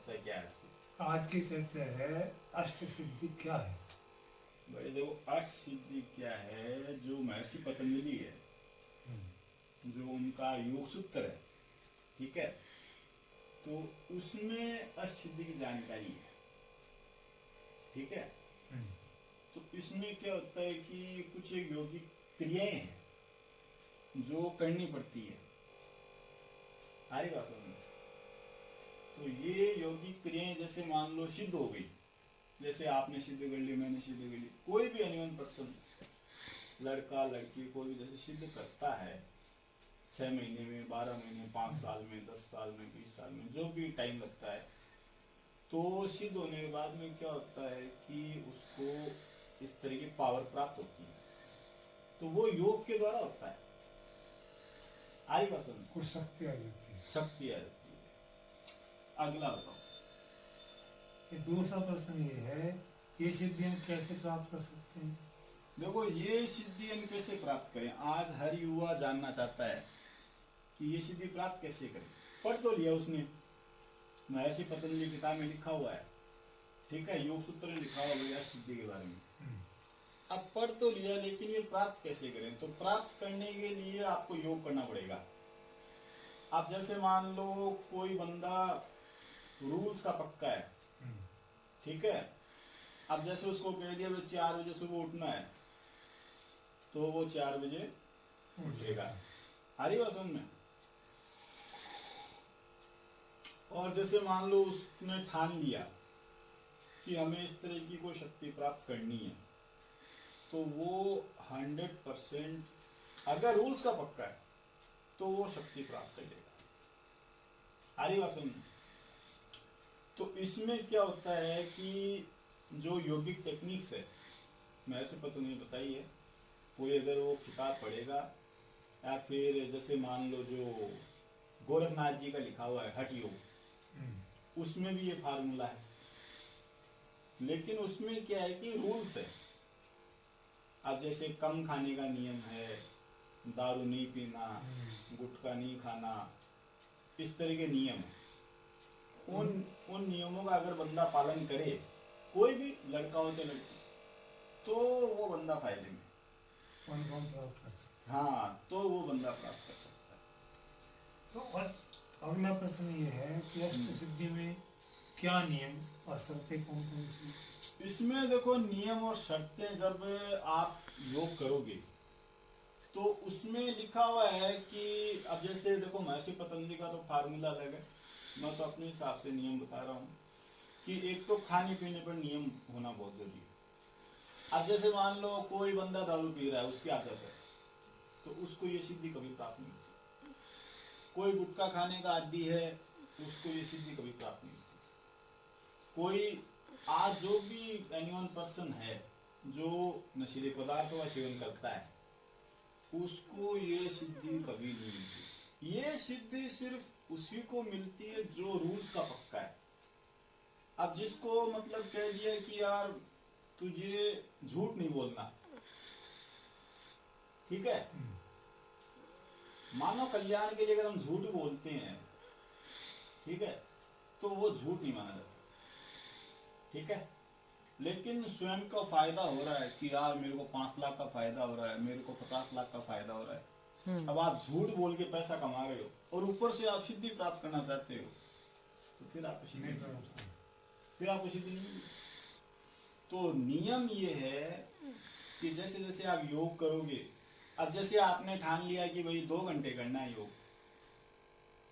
चर्चा क्या है इसकी? आज की चर्चा है अष्ट सिद्धि क्या है। भाई देखो, अष्ट सिद्धि क्या है, जो महर्षि पतंजलि है, जो उनका योग सूत्र है, ठीक है, तो उसमें अष्ट सिद्धि की जानकारी है, ठीक है। तो इसमें क्या होता है कि कुछ एक योगिक क्रियाएं हैं जो करनी पड़ती है, सारी बात समझ। तो ये यौगिक क्रियाएं जैसे मान लो सिद्ध हो गई, जैसे आपने सिद्ध कर ली, मैंने सिद्ध कर ली, कोई भी एनिवन पर्सन, लड़का लड़की, कोई भी जैसे सिद्ध करता है 6 महीने में, 12 महीने, 5 साल में, 10 साल में, 20 साल में, जो भी टाइम लगता है, तो सिद्ध होने के बाद में क्या होता है कि उसको इस तरह की पावर प्राप्त होती है, तो वो योग के द्वारा होता है। आई बात समझ? कुछ शक्ति आ जाती है। शक्ति आ जाती है। अगला बताओ। ये दूसरा प्रश्न ये है, ये सिद्धि हम कैसे प्राप्त कर सकते हैं? देखो, ये सिद्धि हम कैसे प्राप्त करें, आज हर युवा जानना चाहता है कि ये सिद्धि प्राप्त कैसे करें। पढ़ तो लिया उसने, महर्षि पतंजलि किताब में लिखा हुआ है, ठीक है, योग सूत्र में लिखा हुआ है सिद्धि के बारे में। अब पढ़ तो लिया, लेकिन ये प्राप्त कैसे करें? तो प्राप्त करने के लिए आपको योग करना पड़ेगा। आप जैसे मान लो कोई बंदा रूल्स का पक्का है, ठीक है, अब जैसे उसको कह दिया 4 बजे सुबह उठना है, तो वो 4 बजे उठेगा। हरी बात समझ में? और जैसे मान लो उसने ठान लिया कि हमें इस तरह की कोई शक्ति प्राप्त करनी है, तो वो 100% अगर रूल्स का पक्का है तो वो शक्ति प्राप्त कर लेगा। हरी बात समझ में? तो इसमें क्या होता है कि जो योगिक टेक्निक्स है, मैं ऐसे पतंजलि बताई है, कोई अगर वो किताब पढ़ेगा, या फिर जैसे मान लो जो गोरखनाथ जी का लिखा हुआ है हठ योग, उसमें भी ये फार्मूला है, लेकिन उसमें क्या है कि रूल्स है। अब जैसे कम खाने का नियम है, दारू नहीं पीना, गुटखा नहीं खाना, इस तरह के नियम है। उन नियमों का अगर बंदा पालन करे, कोई भी लड़का हो चाहे लड़की, तो वो बंदा फायदे में। कौन कौन प्राप्त कर सकते हाँ, तो वो बंदा प्राप्त कर सकता है। तो अगला प्रश्न ये है कि अष्ट सिद्धि में क्या नियम और शर्तें कौन कौन सी? इसमें देखो, नियम और शर्तें जब आप योग करोगे तो उसमें लिखा हुआ है कि अब जैसे देखो, महर्षि पतंजलि का तो फार्मूला अलग है, मैं तो अपने हिसाब से नियम बता रहा हूँ कि एक तो खाने पीने पर नियम होना बहुत जरूरी है। अब जैसे मान लो कोई बंदा दारू पी रहा है, उसकी आदत है, तो उसको ये सिद्धि कभी प्राप्त नहीं होती। कोई गुटखा खाने का आदी है, उसको ये सिद्धि कभी प्राप्त नहीं होती। कोई आज जो भी एनिवन पर्सन है जो नशीले पदार्थों का सेवन करता है, उसको ये सिद्धि कभी नहीं मिलती। ये सिद्धि सिर्फ उसी को मिलती है जो रूल्स का पक्का है। अब जिसको मतलब कह दिया कि यार तुझे झूठ नहीं बोलना, ठीक है, मानव कल्याण के लिए अगर हम झूठ बोलते हैं, ठीक है, तो वो झूठ नहीं माना जाता, ठीक है। लेकिन स्वयं का फायदा हो रहा है कि यार मेरे को 5 लाख का फायदा हो रहा है, मेरे को 50 लाख का फायदा हो रहा है, अब आप झूठ बोल के पैसा कमा रहे हो और ऊपर से आप सिद्धि प्राप्त करना चाहते हो, तो फिर आपको सिद्धि नहीं मिलेगी। तो नियम ये है कि जैसे जैसे आप योग करोगे, अब जैसे आपने ठान लिया कि भाई 2 घंटे करना है योग,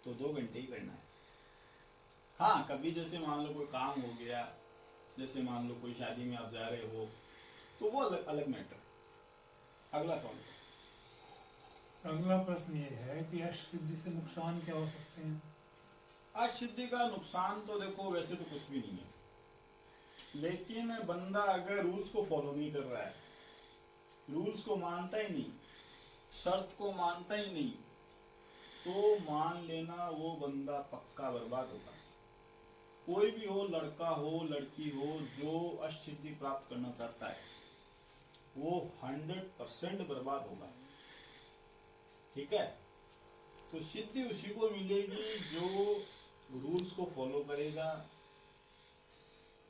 तो 2 घंटे ही करना है। हाँ, कभी जैसे मान लो कोई काम हो गया, जैसे मान लो कोई शादी में आप जा रहे हो, तो वो अलग मैटर। अगला सवाल। अगला प्रश्न ये है कि अष्ट सिद्धि से नुकसान क्या हो सकते हैं? अष्ट सिद्धि का नुकसान तो देखो वैसे तो कुछ भी नहीं है, लेकिन बंदा अगर रूल्स को फॉलो नहीं कर रहा है, रूल्स को मानता ही नहीं, शर्त को मानता ही नहीं, तो मान लेना वो बंदा पक्का बर्बाद होगा। कोई भी हो, लड़का हो लड़की हो, जो अष्ट सिद्धि प्राप्त करना चाहता है वो 100% बर्बाद होगा, ठीक है। तो सिद्धि उसी को मिलेगी जो रूल्स को फॉलो करेगा,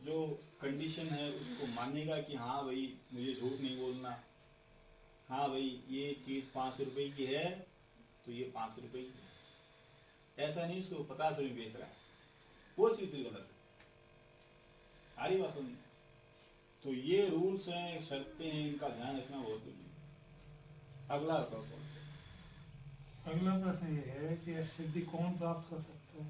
जो कंडीशन है उसको मानेगा कि हाँ भाई मुझे झूठ नहीं बोलना, हाँ भाई ये चीज 5 रुपए की है तो ये 5 रुपए की है, ऐसा नहीं उसको 50 रुपए बेच रहा है, वो चीज भी गलत है। आ रही बात समझ? तो ये रूल्स हैं, शर्तें हैं, इनका ध्यान रखना बहुत जरूरी है। अगला बताओ सवाल। अगला प्रश्न ये है कि यह सिद्धि कौन प्राप्त कर सकता है?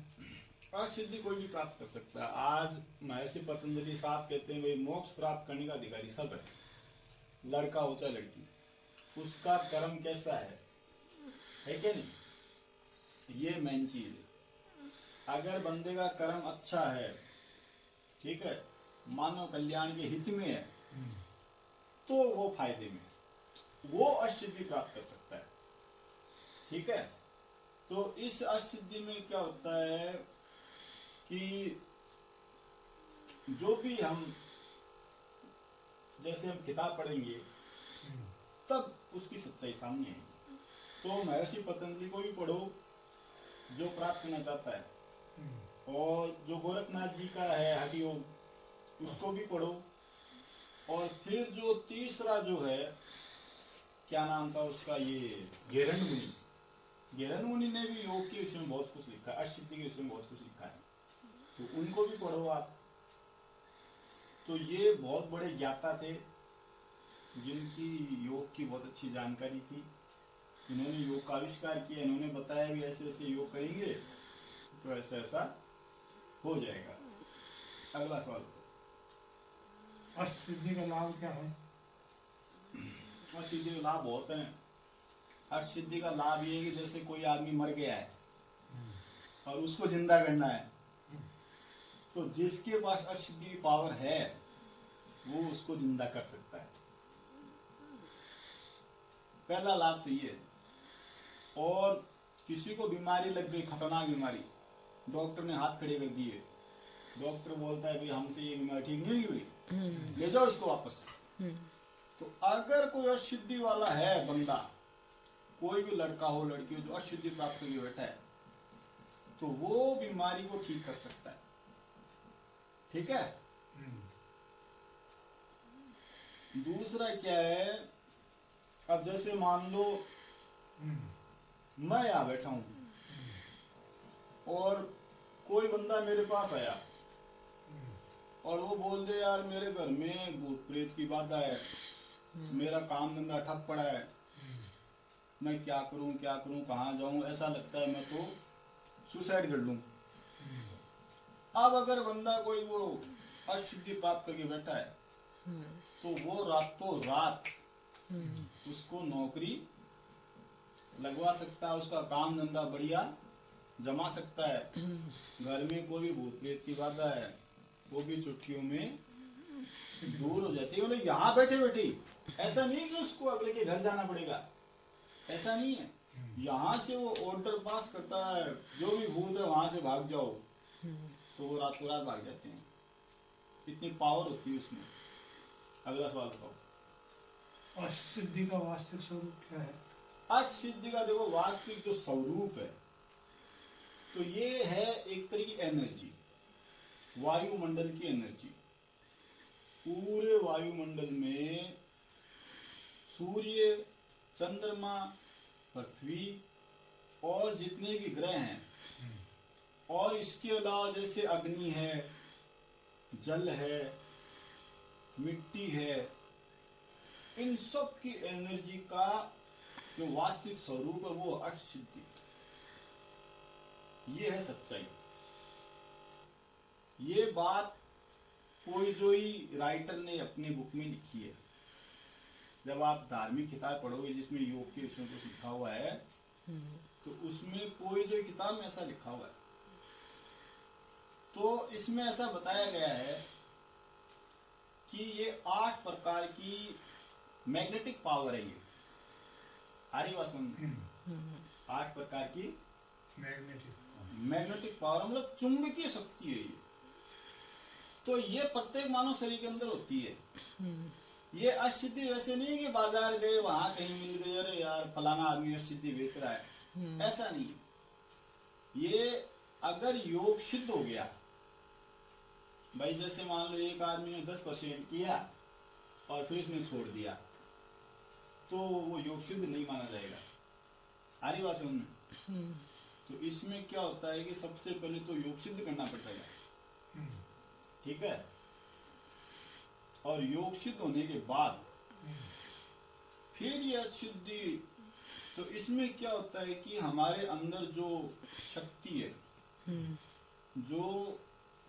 आज सिद्धि कोई भी प्राप्त कर सकता है। आज महर्षि पतंजलि साहब कहते हैं भाई मोक्ष प्राप्त करने का अधिकारी सब है, लड़का हो चाहे लड़की, उसका कर्म कैसा है क्या नहीं, ये मेन चीज है। अगर बंदे का कर्म अच्छा है, ठीक है, मानव कल्याण के हित में है, तो वो फायदे में, वो अष्टसिद्धि प्राप्त कर सकता है। ठीक है, तो इस अष्टसिद्धि में क्या होता है कि जो भी हम, जैसे हम किताब पढ़ेंगे तब उसकी सच्चाई सामने आएगी। तो महर्षि पतंजलि को भी पढ़ो जो प्राप्त करना चाहता है, और जो गोरखनाथ जी का है हठयोग उसको भी पढ़ो, और फिर जो तीसरा जो है क्या नाम था उसका, ये गेरंड मुनि, गेरंड मुनि ने भी योग के विषय में बहुत कुछ लिखा है, अष्टसिद्धि के विषय में बहुत कुछ लिखा है, तो उनको भी पढ़ो आप। तो ये बहुत बड़े ज्ञाता थे जिनकी योग की बहुत अच्छी जानकारी थी, इन्होंने योग का आविष्कार किया, इन्होंने बताया भी ऐसे ऐसे योग करेंगे तो ऐसा ऐसा हो जाएगा। अगला सवाल। अष्टसिद्धि का लाभ क्या है? अष्टसिद्धि का लाभ बहुत है। अष्टसिद्धि का लाभ ये है कि जैसे कोई आदमी मर गया है और उसको जिंदा करना है, तो जिसके पास अष्टसिद्धि पावर है वो उसको जिंदा कर सकता है। पहला लाभ तो ये है। और किसी को बीमारी लग गई, खतरनाक बीमारी, डॉक्टर ने हाथ खड़े कर दिए, डॉक्टर बोलता है भाई हमसे ये बीमारी ठीक नहीं हुई, ले जाओ इसको वापस। तो अगर कोई अष्टसिद्धि वाला है बंदा, कोई भी लड़का हो लड़की हो जो अष्टसिद्धि प्राप्त करके बैठा है, तो वो बीमारी को ठीक कर सकता है। ठीक है। दूसरा क्या है, अब जैसे मान लो मैं यहां बैठा हूं और कोई बंदा मेरे पास आया और वो बोल दे यार मेरे घर में भूत प्रेत की बाधा है, मेरा काम धंधा ठप पड़ा है, मैं क्या करूं कहाँ जाऊं, ऐसा लगता है मैं तो सुसाइड कर लूं। अब अगर बंदा कोई वो अष्टसिद्धि प्राप्त करके बैठा है तो वो रातों रात उसको नौकरी लगवा सकता है, उसका काम धंधा बढ़िया जमा सकता है, घर में कोई भी भूत प्रेत की बाधा है वो भी चुटकियों में दूर हो जाती है। मतलब यहाँ बैठे बैठे, ऐसा नहीं कि उसको अगले के घर जाना पड़ेगा, ऐसा नहीं है, यहाँ से वो ऑर्डर पास करता है जो भी भूत है वहां से भाग जाओ, तो वो रातों रात भाग जाते हैं, इतनी पावर होती है उसमें। अगला सवाल बताओ। अष्टसिद्धि का वास्तविक स्वरूप क्या है? अष्टसिद्धि का देखो वास्तविक जो स्वरूप है तो ये है एक तरह की एनर्जी, वायुमंडल की एनर्जी। पूरे वायुमंडल में सूर्य, चंद्रमा, पृथ्वी और जितने भी ग्रह हैं, और इसके अलावा जैसे अग्नि है, जल है, मिट्टी है, इन सब की एनर्जी का जो वास्तविक स्वरूप है वो अष्टसिद्धि, ये है सच्चाई। ये बात कोई जो ही राइटर ने अपनी बुक में लिखी है। जब आप धार्मिक किताब पढ़ोगे जिसमें योग के विषयों को लिखा हुआ है तो उसमें कोई जो किताब में ऐसा लिखा हुआ है, तो इसमें ऐसा बताया गया है कि ये 8 प्रकार की मैग्नेटिक पावर है। ये हरी बात समझ, 8 प्रकार की मैग्नेटिक पावर मतलब चुंबकीय शक्ति है ये। तो ये प्रत्येक मानव शरीर के अंदर होती है। ये अष्टसिद्धि वैसे नहीं कि बाजार गए वहां कहीं मिल गई, अरे यार फलाना आदमी अष्टसिद्धि बेच रहा है, ऐसा नहीं। ये अगर योग सिद्ध हो गया भाई जैसे मान लो एक आदमी ने 10% किया और फिर उसने छोड़ दिया, तो वो योग सिद्ध नहीं माना जाएगा। आ रही बात समझ में? तो इसमें क्या होता है कि सबसे पहले तो योग सिद्ध करना पड़ेगा, ठीक है। और योग सिद्ध होने के बाद फिर ये सिद्धि, तो इसमें क्या होता है कि हमारे अंदर जो शक्ति है, जो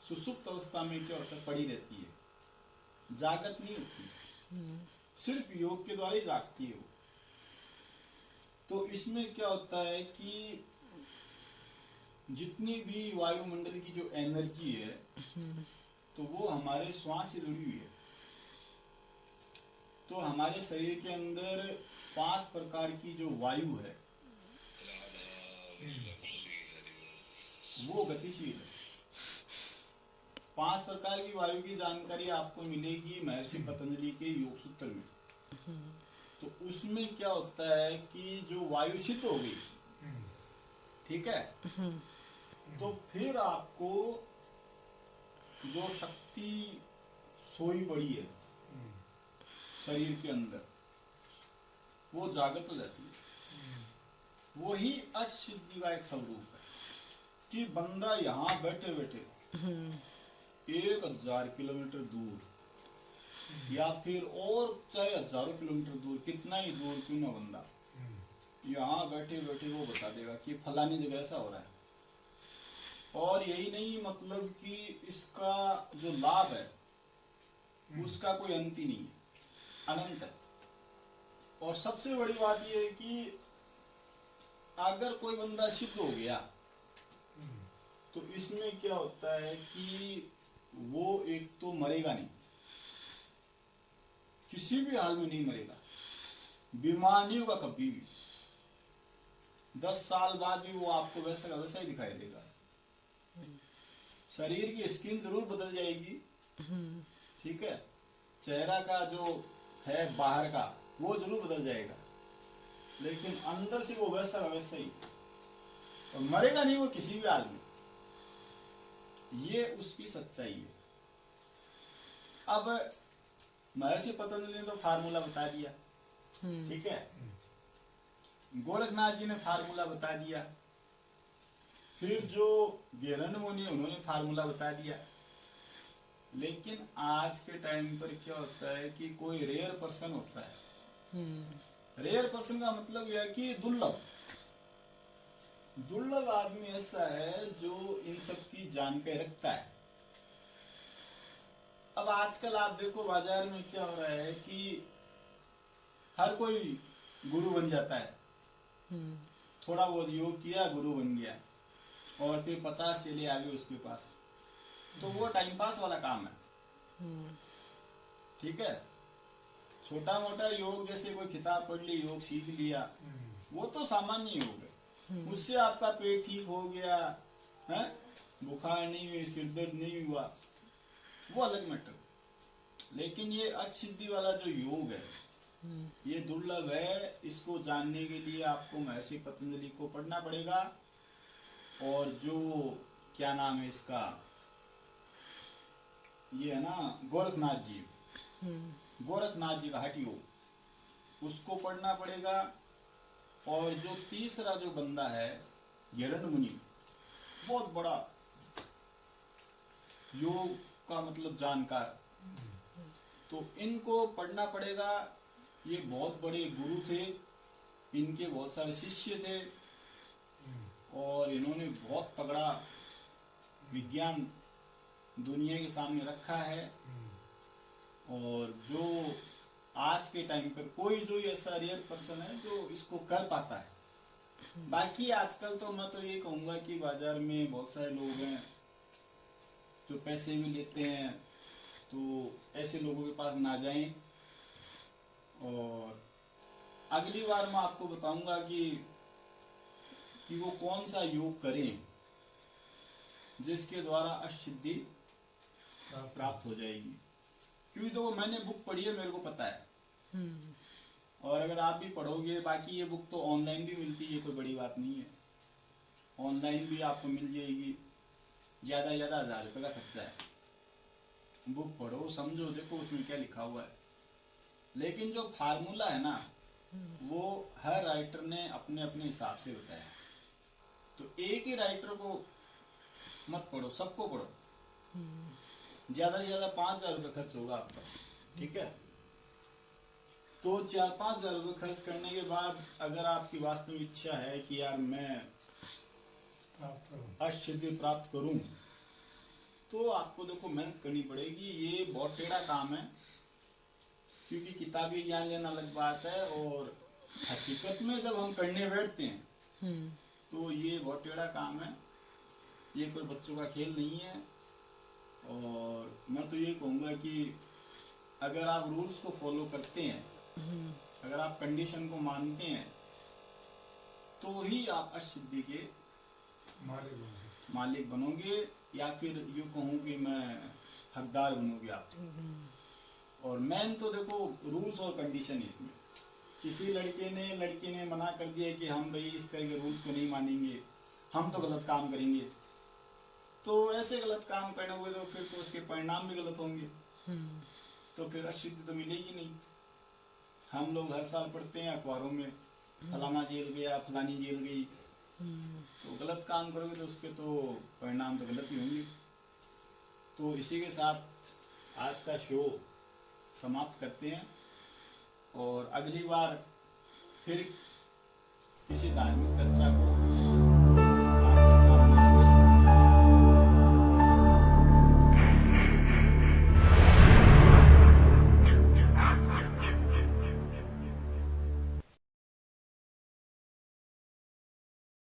सुसुप्त अवस्था में क्या होता है पड़ी रहती है, जागृत नहीं होती, सिर्फ योग के द्वारा ही जागती है वो। तो इसमें क्या होता है कि जितनी भी वायुमंडल की जो एनर्जी है, तो वो हमारे श्वास से जुड़ी हुई है। तो हमारे शरीर के अंदर 5 प्रकार की जो वायु है वो गतिशील है। 5 प्रकार की वायु की जानकारी आपको मिलेगी महर्षि पतंजलि के योग सूत्र में। तो उसमें क्या होता है कि जो वायु सिद्ध हो गई, ठीक है, तो फिर आपको जो शक्ति सोई पड़ी है शरीर के अंदर, वो जागृत हो जाती है। वही अष्ट सिद्धि का एक स्वरूप है कि बंदा यहाँ बैठे बैठे 1000 किलोमीटर दूर या फिर और चाहे हजारों किलोमीटर दूर, कितना ही दूर क्यों ना बंदा, यहाँ बैठे बैठे वो बता देगा कि फलानी जगह ऐसा हो रहा है। और यही नहीं, मतलब कि इसका जो लाभ है उसका कोई अंत ही नहीं है, अनंत है। और सबसे बड़ी बात यह है कि अगर कोई बंदा सिद्ध हो गया तो इसमें क्या होता है कि वो एक तो मरेगा नहीं, किसी भी हाल में नहीं मरेगा, बीमार नहीं होगा कभी भी। 10 साल बाद भी वो आपको वैसा का वैसा ही दिखाई देगा। शरीर की स्किन जरूर बदल जाएगी, ठीक है, चेहरा का जो है बाहर का वो जरूर बदल जाएगा, लेकिन अंदर से वो वैसा का वैसा ही, और मरेगा नहीं वो किसी भी हाल में। ये उसकी सच्चाई है। अब महर्षि पतंजलि ने तो फार्मूला बता दिया, ठीक है, गोरखनाथ जी ने फार्मूला बता दिया, फिर जो गेरन मुनि उन्होंने फार्मूला बता दिया। लेकिन आज के टाइम पर क्या होता है कि कोई रेयर पर्सन होता है। रेयर पर्सन का मतलब यह है कि दुर्लभ आदमी ऐसा है जो इन सब की जानकारी रखता है। अब आजकल आप देखो बाजार में क्या हो रहा है कि हर कोई गुरु बन जाता है, थोड़ा बहुत योग किया गुरु बन गया, और फिर 50 चेले आ गए उसके पास, तो वो टाइम पास वाला काम है, ठीक है। छोटा मोटा योग जैसे कोई किताब पढ़ ली, योग सीख लिया, वो तो सामान्य योग है। उससे आपका पेट ठीक हो गया है, बुखार नहीं हुई, सिरदर्द नहीं हुआ, वो अलग मैटर। लेकिन ये अष्ट सिद्धि वाला जो योग है ये दुर्लभ है। इसको जानने के लिए आपको महर्षि पतंजलि को पढ़ना पड़ेगा, और जो क्या नाम है इसका, ये है ना गोरखनाथ जी, गोरखनाथ जी का हठ योग, उसको पढ़ना पड़ेगा। और जो तीसरा जो बंदा है गेरन मुनि, बहुत बड़ा योग का मतलब जानकार, तो इनको पढ़ना पड़ेगा। ये बहुत बड़े गुरु थे, इनके बहुत सारे शिष्य थे, और इन्होंने बहुत तगड़ा विज्ञान दुनिया के सामने रखा है। और जो आज के टाइम पर कोई जो ऐसा रेयर पर्सन है जो इसको कर पाता है। बाकी आजकल तो मैं तो ये कहूँगा कि बाजार में बहुत सारे लोग हैं जो पैसे भी लेते हैं, तो ऐसे लोगों के पास ना जाएं। और अगली बार मैं आपको बताऊंगा कि वो कौन सा योग करें जिसके द्वारा अष्टसिद्धि प्राप्त हो जाएगी। क्योंकि तो मैंने बुक पढ़ी है, मेरे को पता है। और अगर आप भी पढ़ोगे, बाकी ये बुक तो ऑनलाइन भी मिलती है, कोई बड़ी बात नहीं है, ऑनलाइन भी आपको मिल जाएगी। ज़्यादा से ज़्यादा 1000 रुपये का खर्चा है, बुक पढ़ो, समझो, देखो उसमें क्या लिखा हुआ है। लेकिन जो फार्मूला है ना, वो हर राइटर ने अपने अपने हिसाब से बताया। तो एक ही राइटर को मत पढ़ो, सबको पढ़ो। ज्यादा से ज्यादा 5,000 रुपये खर्च होगा आपका, ठीक है। तो 4-5 हज़ार रुपये खर्च करने के बाद अगर आपकी वास्तविक इच्छा है कि यार मैं प्राप्त करो। अष्टसिद्धि प्राप्त करूं, तो आपको देखो मेहनत करनी पड़ेगी। ये बहुत टेढ़ा काम है, क्योंकि किताबी ज्ञान लेना अलग बात है, और हकीकत में जब हम करने बैठते हैं तो ये बहुत टेढ़ा काम है। ये कोई बच्चों का खेल नहीं है। और मैं तो ये कहूँगा कि अगर आप रूल्स को फॉलो करते हैं, अगर आप कंडीशन को मानते हैं, तो ही आप अष्टसिद्धि के मालिक बनोगे, या फिर यूँ कहूँ कि मैं हकदार बनोगे आप। और मेन तो देखो रूल्स और कंडीशन इसमें। किसी लड़की ने मना कर दिया कि हम भाई इस तरह के रूल्स को नहीं मानेंगे, हम तो गलत काम करेंगे, तो ऐसे गलत काम करने हुए तो फिर तो उसके परिणाम भी गलत होंगे। तो फिर अष्टसिद्धि तो मिलेगी नहीं। हम लोग हर साल पढ़ते हैं अखबारों में, फलाना जेल गया, फलानी जेल गई। तो गलत काम करोगे तो उसके तो परिणाम तो गलत ही होंगे। तो इसी के साथ आज का शो समाप्त करते हैं, और अगली बार फिर किसी धार्मिक चर्चा